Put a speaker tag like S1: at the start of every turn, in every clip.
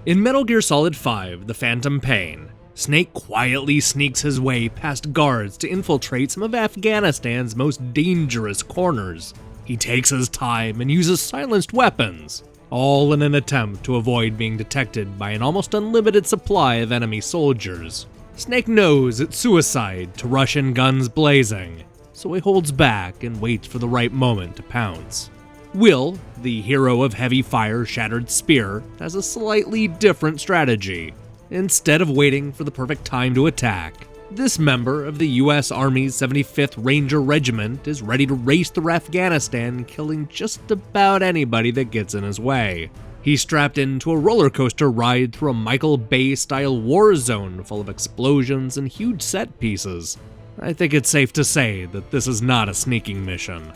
S1: In Metal Gear Solid 5: The Phantom Pain, Snake quietly sneaks his way past guards to infiltrate some of Afghanistan's most dangerous corners. He takes his time and uses silenced weapons, all in an attempt to avoid being detected by an almost unlimited supply of enemy soldiers. Snake knows it's suicide to rush in guns blazing, so he holds back and waits for the right moment to pounce. Will, the hero of Heavy Fire Shattered Spear, has a slightly different strategy. Instead of waiting for the perfect time to attack, this member of the US Army's 75th Ranger Regiment is ready to race through Afghanistan, killing just about anybody that gets in his way. He's strapped into a roller coaster ride through a Michael Bay-style war zone full of explosions and huge set pieces. I think it's safe to say that this is not a sneaking mission.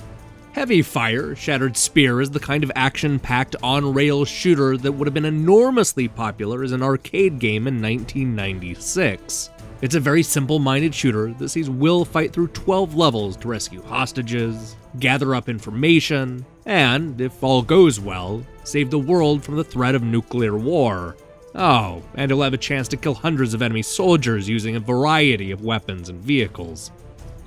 S1: Heavy Fire Shattered Spear is the kind of action-packed on-rails shooter that would have been enormously popular as an arcade game in 1996. It's a very simple-minded shooter that sees Will fight through 12 levels to rescue hostages, gather up information, and, if all goes well, save the world from the threat of nuclear war. Oh, and he'll have a chance to kill hundreds of enemy soldiers using a variety of weapons and vehicles.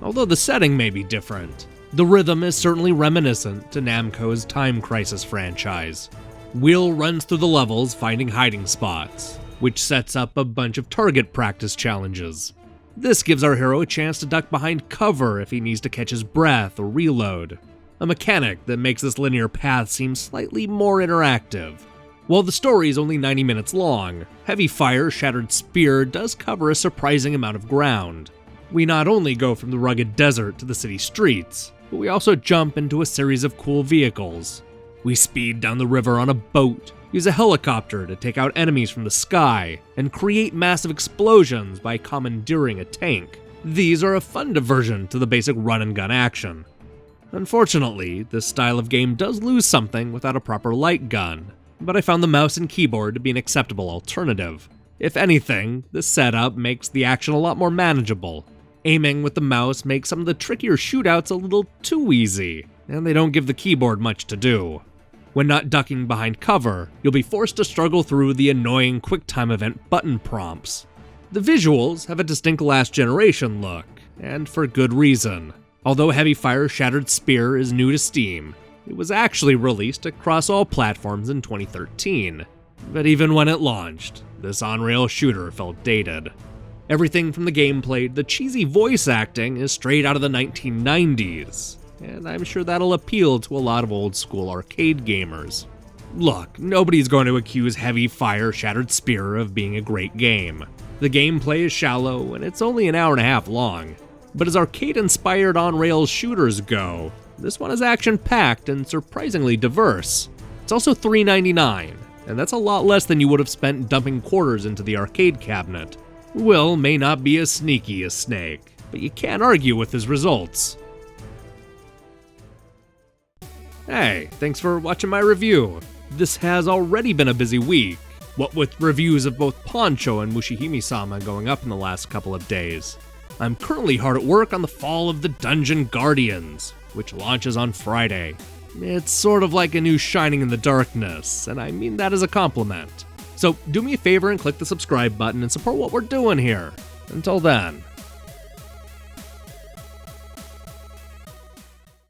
S1: Although the setting may be different, the rhythm is certainly reminiscent to Namco's Time Crisis franchise. Will runs through the levels finding hiding spots, which sets up a bunch of target practice challenges. This gives our hero a chance to duck behind cover if he needs to catch his breath or reload, a mechanic that makes this linear path seem slightly more interactive. While the story is only 90 minutes long, Heavy Fire Shattered Spear does cover a surprising amount of ground. We not only go from the rugged desert to the city streets, but we also jump into a series of cool vehicles. We speed down the river on a boat, use a helicopter to take out enemies from the sky, and create massive explosions by commandeering a tank. These are a fun diversion to the basic run-and-gun action. Unfortunately, this style of game does lose something without a proper light gun, but I found the mouse and keyboard to be an acceptable alternative. If anything, the setup makes the action a lot more manageable. Aiming with the mouse makes some of the trickier shootouts a little too easy, and they don't give the keyboard much to do. When not ducking behind cover, you'll be forced to struggle through the annoying QuickTime event button prompts. The visuals have a distinct last generation look, and for good reason. Although Heavy Fire Shattered Spear is new to Steam, it was actually released across all platforms in 2013. But even when it launched, this on-rail shooter felt dated. Everything from the gameplay to the cheesy voice acting is straight out of the 1990s, and I'm sure that'll appeal to a lot of old-school arcade gamers. Look, nobody's going to accuse Heavy Fire Shattered Spear of being a great game. The gameplay is shallow, and it's only an hour and a half long. But as arcade-inspired on-rails shooters go, this one is action-packed and surprisingly diverse. It's also $3.99, and that's a lot less than you would have spent dumping quarters into the arcade cabinet. Will may not be as sneaky as Snake, but you can't argue with his results. Hey, thanks for watching my review. This has already been a busy week, what with reviews of both Poncho and Mushihime-sama going up in the last couple of days. I'm currently hard at work on the Fall of the Dungeon Guardians, which launches on Friday. It's sort of like a new Shining in the Darkness, and I mean that as a compliment. So do me a favor and click the subscribe button and support what we're doing here. Until then.